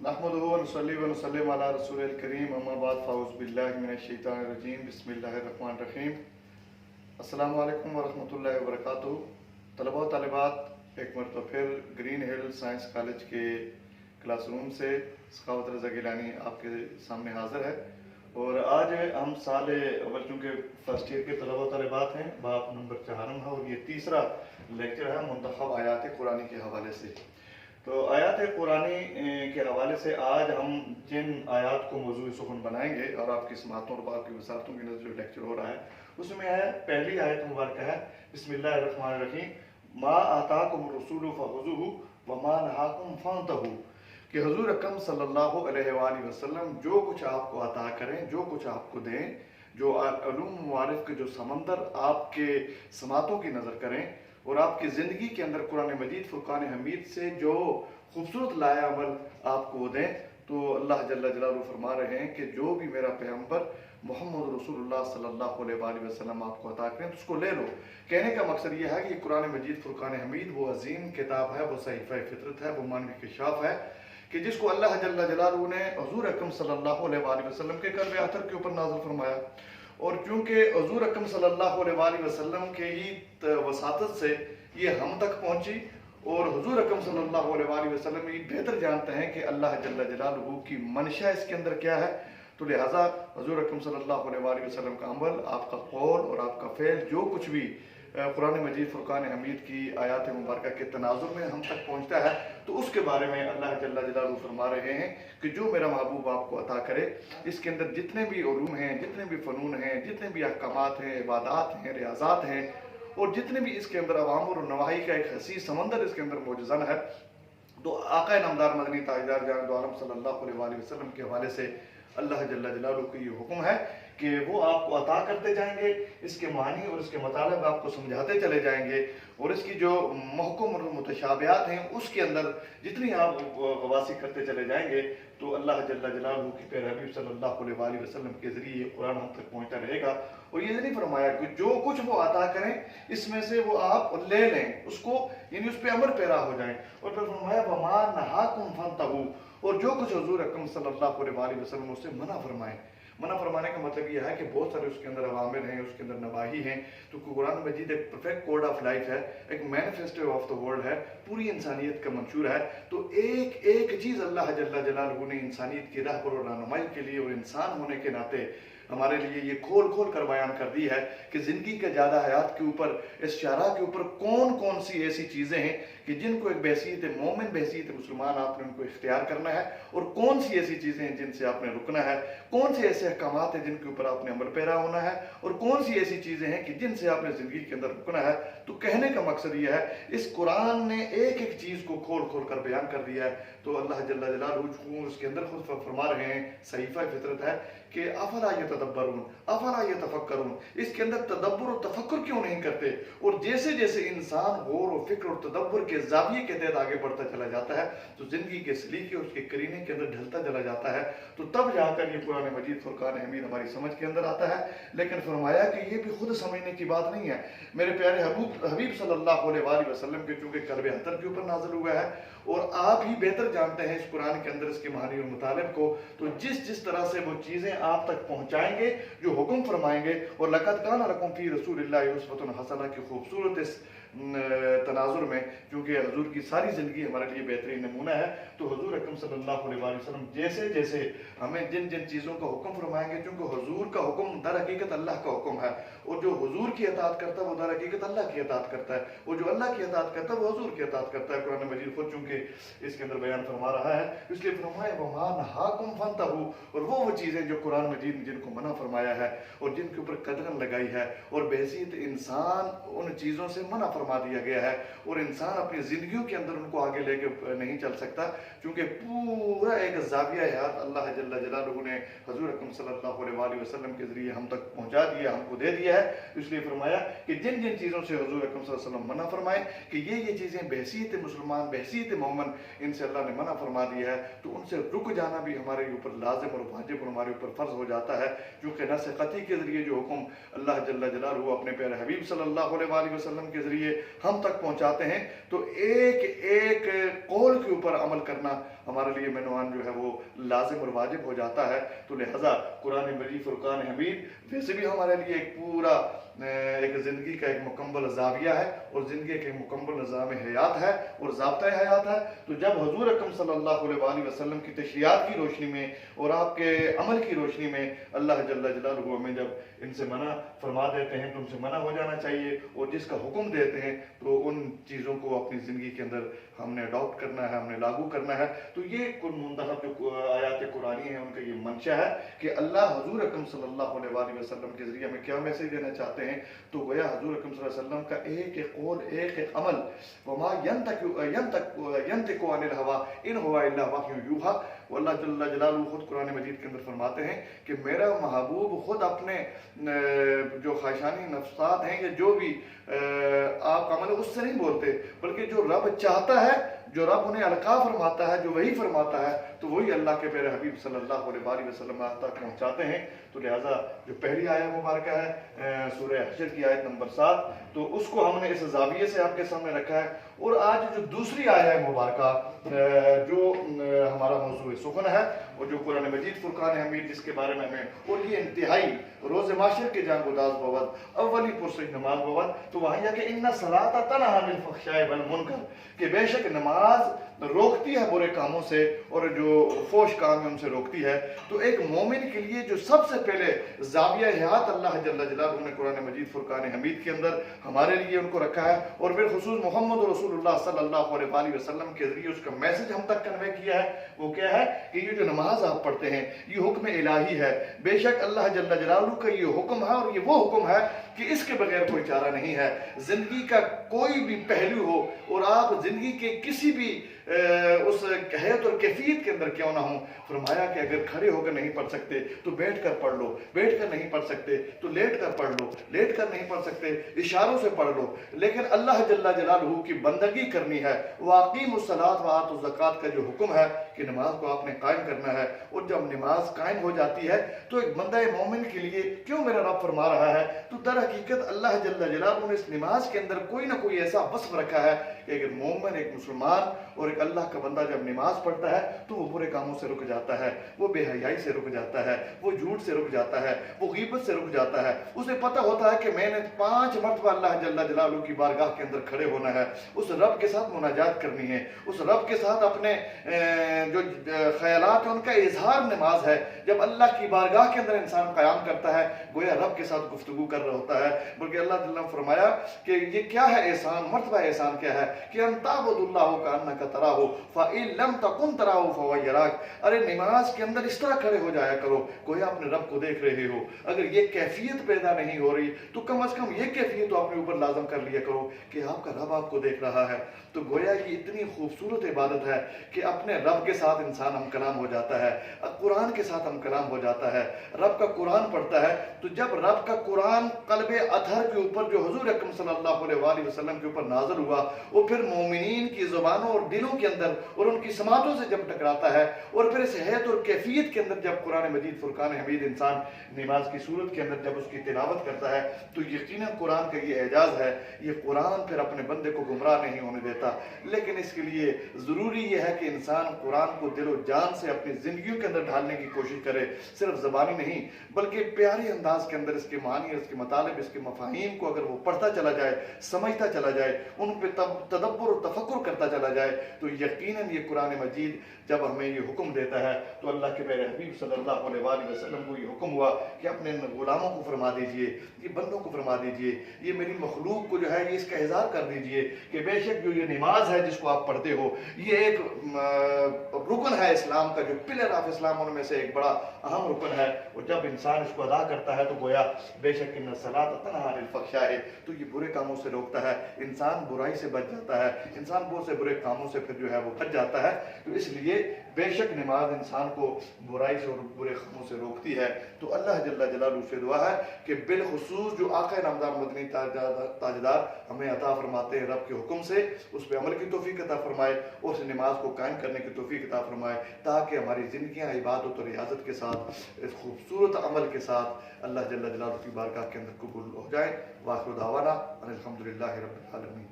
नहमदुहु व नसल्ली व नसल्लिम अला रसूलिल करीम अम्मा बाद फ़अऊज़ु बिल्लाहि मिनश शैतानिर रजीम बिस्मिल्लाहिर रहमानिर रहीम। अस्सलामु अलैकुम व रहमतुल्लाहि व बरकातुहू। तलबा व तालिबात, एक मरतबा फिर ग्रीन हिल साइंस कॉलेज के क्लासरूम से सखावत रज़ा गिलानी आपके सामने हाज़िर है। और आज हम साल अव्वल चूँकि फर्स्ट ईयर के तलबा व तालिबात हैं, बाब नंबर 4 है और ये तीसरा लेक्चर है मुंतखब आयात कुरानी के हवाले से। तो आयात कुरानी के हवाले से आज हम जिन आयात को मौजूद सुखन बनाएंगे और आपकी समातों और आपकी वसारतों की नज़र जो लेक्चर हो रहा है उसमें है, पहली आयत मुबारक है बिस्मिल्लाहिर्रहमानिर्रहीम मा आताकुम रसूलु फखुज़ूहु व मा नहाकुम फंतहू, कि हुज़ूर अकरम सल्लल्लाहु अलैहि वसल्लम जो कुछ आपको अता करें, जो कुछ आपको दें, जो उलूम मारिफ के जो समंदर आपके समातों की नज़र करें और आपकी ज़िंदगी के अंदर कुरान मजीद फुरकान हमीद से जो खूबसूरत लाया अमल आपको दें, तो अल्लाह जल्ला जलालहू फरमा रहे हैं कि जो भी मेरा पैगम्बर मोहम्मद रसूलुल्लाह सल्लल्लाहु अलैहि वसल्लम आपको अता करें तो उसको ले लो। कहने का मकसद यह है कि कुरान मजीद फुरकान हमीद वो अजीम किताब है, वो सहीफ़ा फितरत है, वो मानवी इंकिशाफ है कि जिसको अल्लाह जल्ला जलालहू ने हुज़ूर अकरम सल्लल्लाहु अलैहि वसल्लम के क़ल्ब अतर के ऊपर नाज़िल फरमाया। और चूँकि हुज़ूर अकरम सल्लल्लाहु अलैहि वसल्लम के ही वसातत से ये हम तक पहुँची और हुज़ूर अकरम सल्लल्लाहु अलैहि वसल्लम ये बेहतर जानते हैं कि अल्लाह जल्ला जलालहू की मंशा इसके अंदर क्या है, तो लिहाजा हुज़ूर अकरम सल्लल्लाहु अलैहि वसल्लम का अमल, आपका कौल और आपका फ़ेल जो कुछ भी कुरान मजीद फुरकान हमीद की आयात मुबारक के तनाजुर में हम तक पहुँचता है, तो उसके बारे में अल्लाह जल्ला जलालहू फरमा रहे हैं कि जो मेरा महबूब आपको अता करे, इसके अंदर जितने भी उलूम हैं, जितने भी फ़नून हैं, जितने भी अहकामात हैं, इबादात हैं, रियाज़ात हैं और जितने भी इसके अंदर अवामुर और नवाही का एक हसी समंदर इसके अंदर मौजूद है, तो आका नामदार मदनी ताजदार जान दो आलम सल्लल्लाहु अलैहि वसल्लम के हवाले से अल्लाह जल्ला जलालहू का ये हुक्म है कि वो आपको अता करते जाएंगे, इसके मानी और इसके मतलब आपको समझाते चले जाएंगे और इसकी जो महकुम और मुतशाबिहात हैं उसके अंदर जितनी आप गवासी करते चले जाएंगे, तो अल्लाह जल्ला जलालहू की प्यारे हबीब सल्लल्लाहु अलैहि वसल्लम के ज़रिए ये कुरान हम तक पहुँचता रहेगा। और ये नहीं फरमाया कि जो कुछ वो अता करें इसमें से वो आप ले लें, उसको यानी उस पर अमर पैरा हो जाएं। और फिर फरमाया वमा नहाकुम फंतहू, और जो कुछ हुज़ूर अकरम सल्लल्लाहु अलैहि वसल्लम उससे मना फरमाएं। मना फरमाने का मतलब यह है कि बहुत सारे उसके अंदर अवामिर हैं, उसके अंदर नवाही हैं। तो कुरान मजीद एक परफेक्ट कोड ऑफ लाइफ है, एक मैनिफेस्टो ऑफ द वर्ल्ड है, पूरी इंसानियत का मंशूर है। तो एक एक चीज़ अल्लाह जल्ला जलालहू ने इंसानियत की राह पर और रहनुमाई के लिए और इंसान होने के नाते हमारे लिए ये खोल खोल कर बयान कर दी है कि ज़िंदगी के ज़्यादा हयात के ऊपर, इस शारा के ऊपर कौन कौन सी ऐसी चीज़ें हैं कि जिनको एक बहसीत मोमिन, बहसीत मुसलमान आपने उनको इख्तियार करना है, और कौन सी ऐसी चीज़ें हैं जिनसे आपने रुकना है, कौन से ऐसे अहकामात हैं जिनके ऊपर आपने अमल पैरा होना है, और कौन सी ऐसी चीज़ें हैं कि जिनसे आपने ज़िंदगी के अंदर रुकना है। तो कहने का मकसद यह है, इस कुरान ने एक एक चीज़ को खोल खोल कर बयान कर दिया है। तो अल्लाह जल्ला जलालहू उसके अंदर खुद फरमा रहे हैं, सहीफ़ा फितरत है कि अफला यतदब्बरून अफला यतफक्करून, इसके अंदर तदब्बर और तफक्कुर क्यों नहीं करते। और जैसे जैसे इंसान गौर और फिक्र और तदब्बर के ज़ाविये के तहत आगे बढ़ता चला जाता है, तो ज़िंदगी के सलीके उसके करीने के अंदर ढलता चला जाता है, तो तब जाकर ये कुरान मजीद फुरकान हमीद हमारी समझ के अंदर आता है। लेकिन फरमाया कि ये भी खुद समझने की बात नहीं है। मेरे प्यारे हबीब सल्लल्लाहु अलैहि वसल्लम के चूँकि क़ल्ब अतर के ऊपर नाज़िल हुआ है और आप ही बेहतर जानते हैं इस कुरान के अंदर इसके मानी और मुतालिब को, तो जिस जिस तरह से वो चीज़ें आप तक पहुँचाएंगे, जो हुक्म फरमाएंगे, और लक़द कान लकुम फ़ी रसूलिल्लाहि उस्वतुन हसना की खूबसूरत इस तनाजुर में, क्योंकि हुजूर की सारी ज़िंदगी हमारे लिए बेहतरीन नमूना है, तो हुजूर अकरम सल्लल्लाहु अलैहि वसल्लम जैसे जैसे हमें जिन जिन चीज़ों का हुक्म फरमाएंगे, क्योंकि हुजूर का हुक्म दर हकीकत अल्लाह का हुक्म है, और जो हुजूर की अताअत करता है वो दर हकीकत अल्लाह की अताअत करता है, और जो अल्लाह की अताअत करता है वो हुजूर की अताअत करता है। कुरान मजीद खुद चूँकि इसके अंदर बयान फरमा रहा है, इसलिए फरमाया वमा नहाकुम फंतहू, और वो चीज़ें जो कुरान मजीद ने जिनको मना फरमाया है और जिनके ऊपर कदरन लगाई है, और बहसीत इंसान उन चीज़ों से मना फरमा दिया गया है, और इंसान अपनी ज़िंदगियों के अंदर उनको आगे लेके नहीं चल सकता, क्योंकि पूरा एक ज़ाविया हयात अल्लाह जल्ला जलालहू ने हुज़ूर अकरम सल्लल्लाहु अलैहि वसल्लम के ज़रिए हम तक पहुँचा दिया, हमको दे दिया है। इसलिए फरमाया कि जिन जिन चीज़ों से हुज़ूर अकरम सल्लल्लाहु अलैहि वसल्लम मना फरमाए कि ये चीज़ें बहसीत मुसलमान, बहसीत मोमिन, इनसे अल्लाह ने मना फरमा दिया है, तो उनसे रुक जाना भी हमारे ऊपर लाजिम और वाजिब और हमारे ऊपर फ़र्ज़ हो जाता है, क्योंकि नस क़ती के ज़रिए जो हुक्म अल्लाह जल्ला जलालहू अपने प्यारे हबीब सल्लल्लाहु अलैहि वसल्लम के ज़रिए ہم تک پہنچاتے ہیں، تو ایک ایک قول کے اوپر عمل کرنا ہمارے لیے مینوان جو ہے وہ لازم اور واجب ہو جاتا ہے۔ تو لہٰذا قرآن مجید فرقان حمید ویسے بھی ہمارے لیے ایک پورا ایک زندگی کا ایک مکمل زاویہ ہے، اور زندگی کا ایک مکمل نظام حیات ہے اور ضابطۂ حیات ہے۔ تو جب حضور اکرم صلی اللہ علیہ وآلہ وسلم کی تشریعات کی روشنی میں اور آپ کے عمل کی روشنی میں اللہ جل جلالہ ہمیں جب ان سے منع فرما دیتے ہیں تو ان سے منع ہو جانا چاہیے، اور جس کا حکم دیتے ہیں تو ان چیزوں کو اپنی زندگی کے اندر ہم نے اڈاپٹ کرنا ہے، ہم نے لاگو کرنا ہے۔ تو یہ کن منتخب جو آیات قرآنی ہیں ان کا یہ منشا ہے کہ اللہ حضور اکرم صلی اللہ علیہ وآلہ وسلم کے ذریعے ہمیں کیا میسیج دینا چاہتے ہیں۔ تو گویا حضور اکرم صلی اللہ علیہ وسلم کا ایک ایک قول، ایک ایک عمل، وما ينطق عن الهوى ان هو الا وحی یوحی، وہ اللہ جل جلالہ خود قرآن مجید کے اندر فرماتے ہیں کہ میرا محبوب خود اپنے جو خواہشانی نفسات ہیں یا جو بھی آپ کا عمل ہے اس سے نہیں بولتے، بلکہ جو رب چاہتا ہے، جو رب انہیں القاء فرماتا ہے، جو وہی فرماتا ہے، تو وہی اللہ کے پیارے حبیب صلی اللہ علیہ وآلہ وسلم تک پہنچاتے ہیں۔ تو لہٰذا جو پہلی آیت مبارکہ ہے سورہ حشر کی آیت نمبر 7، تو اس کو ہم نے اس زاویے سے آپ کے سامنے رکھا ہے۔ اور آج جو دوسری آیت مبارکہ جو ہمارا موضوع سخن ہے، اور جو قرآن مجید فرقان حمید جس کے بارے میں ہمیں، اور یہ انتہائی روز معاشر کے جان گداز بود اولی پرسج نماز بود، تو وہاں یہ کہ ان الصلاۃ تنہی عن الفحشاء والمنکر، کہ بے شک نماز روکتی ہے برے کاموں سے اور جو فوش کام ہے ان سے روکتی ہے۔ تو ایک مومن کے لیے جو سب سے پہلے زاویہ حیات اللہ جل جلالہ نے قرآن مجید فرقان حمید کے اندر ہمارے لیے ان کو رکھا ہے، اور بالخصوص محمد رسول اللہ صلی اللہ علیہ وآلہ وسلم کے ذریعے اس کا میسج ہم تک کنوے کیا ہے، وہ کیا ہے کہ یہ جو نماز آپ پڑھتے ہیں یہ حکم الہی ہے۔ بے شک اللہ جل جلالہ کا یہ حکم ہے، اور یہ وہ حکم ہے کہ اس کے بغیر کوئی چارہ نہیں ہے۔ زندگی کا کوئی بھی پہلو ہو، اور آپ زندگی کے کسی بھی اس حیت اور کیفیت کے اندر کیوں نہ ہوں، فرمایا کہ اگر کھڑے ہو کر نہیں پڑھ سکتے تو بیٹھ کر پڑھ لو، بیٹھ کر نہیں پڑھ سکتے تو لیٹ کر پڑھ لو، لیٹ کر نہیں پڑھ سکتے اشاروں سے پڑھ لو، لیکن اللہ جل جلالہ کی بندگی کرنی ہے۔ وَأَقِیمُوا الصَّلَاةَ وَآتُوا الزَّکَاةَ کا جو حکم ہے کہ نماز کو آپ نے قائم کرنا ہے، اور جب نماز قائم ہو جاتی ہے تو ایک بندہ مومن کے لیے کیوں میرا رب فرما رہا ہے، تو در حقیقت اللہ جل جلالہ نے اس نماز کے اندر کوئی نہ کوئی ایسا وصف رکھا ہے کہ اگر مومن، ایک مسلمان اور ایک اللہ کا بندہ جب نماز پڑھتا ہے تو وہ برے کاموں سے رک جاتا ہے، وہ بے حیائی سے رک جاتا ہے، وہ جھوٹ سے رک جاتا ہے، وہ غیبت سے رک جاتا ہے۔ اسے پتہ ہوتا ہے کہ میں نے 5 مرتبہ اللہ جل جلالہ کی بارگاہ کے اندر کھڑے ہونا ہے، اس رب کے ساتھ مناجات کرنی ہے، اس رب کے ساتھ اپنے جو خیالات ہیں ان کا اظہار نماز ہے۔ جب اللہ کی بارگاہ کے اندر انسان قیام کرتا ہے گویا رب کے ساتھ گفتگو کر رہا ہوتا ہے، بلکہ اللہ تعالیٰ نے فرمایا کہ یہ کیا ہے احسان، مرتبہ احسان کیا ہے کہ ان تعبد اللہ کأنک تراہ فإن لم تکن تراہ فهو یراک۔ ارے نماز کے اندر اس طرح کھڑے ہو جایا کرو گویا اپنے رب کو دیکھ رہے ہو۔ اگر یہ کیفیت پیدا نہیں ہو رہی تو کم از کم یہ کیفیت تو اپنے اوپر لازم کر لیا کرو کہ آپ کا رب آپ کو دیکھ رہا ہے۔ تو گویا یہ اتنی خوبصورت عبادت ہے کہ اپنے رب کے ساتھ انسان ہم کلام ہو جاتا ہے، قرآن کے ساتھ ہم کلام ہو جاتا ہے، رب کا قرآن پڑھتا ہے۔ تو جب رب کا قرآن قلب اطہر کے اوپر جو حضور اکرم صلی اللہ علیہ وآلہ وسلم کے اوپر نازل ہوا، وہ پھر مومنین کی زبانوں اور دلوں کے اندر اور ان کی سماعتوں سے جب ٹکراتا ہے، اور پھر اس حیت اور کیفیت کے اندر جب قرآن مجید فرقان حمید انسان نماز کی صورت کے اندر جب اس کی تلاوت کرتا ہے تو یقیناً قرآن کا یہ اعجاز ہے۔ یہ قرآن پھر اپنے بندے کو گمراہ نہیں ہونے دیتا، لیکن اس کے لیے ضروری یہ ہے کہ انسان قرآن کو دل و جان سے اپنی زندگیوں کے اندر ڈھالنے کی کوشش کرے، صرف زبانی نہیں بلکہ پیارے انداز کے اندر اس کے معنی، اس کے مطالب، اس کے مفاہیم کو اگر وہ پڑھتا چلا جائے، سمجھتا چلا جائے، ان پہ تدبر و تفکر کرتا چلا جائے، تو یقیناً یہ قرآن مجید جب ہمیں یہ حکم دیتا ہے تو اللہ کے پیارے حبیب صلی اللہ علیہ وآلہ وسلم کو یہ حکم ہوا کہ اپنے غلاموں کو فرما دیجئے، یہ بندوں کو فرما دیجئے، یہ میری مخلوق کو جو ہے یہ اس کا اظہار کر دیجئے کہ بے شک جو یہ نماز ہے جس کو آپ پڑھتے ہو یہ ایک رکن ہے اسلام کا، جو پلر آف اسلام ان میں سے ایک بڑا اہم رکن ہے، اور جب انسان اس کو ادا کرتا ہے تو گویا بے شک ان الصلاۃ تنہی عن الفحشاء، تو یہ برے کاموں سے روکتا ہے، انسان برائی سے بچ جاتا ہے، انسان بہت سے برے کاموں سے پھر جو ہے وہ بچ جاتا ہے۔ تو اس لیے بے شک نماز انسان کو برائی سے اور برے کاموں سے روکتی ہے۔ تو اللہ جل جلالہ سے دعا ہے کہ بالخصوص جو آقا نامدار مدنی تاجدار ہمیں عطا فرماتے ہیں رب کے حکم سے، اس پہ عمل کی توفیق عطا فرمائے اور اس نماز کو قائم کرنے کی توفیق عطا فرمائے، تاکہ ہماری زندگیاں عبادت اور ریاضت کے ساتھ، اس خوبصورت عمل کے ساتھ اللہ جل جلالہ کی بارگاہ کے اندر قبول ہو جائیں۔ وآخر دعوانا ان الحمدللہ رب العالمین۔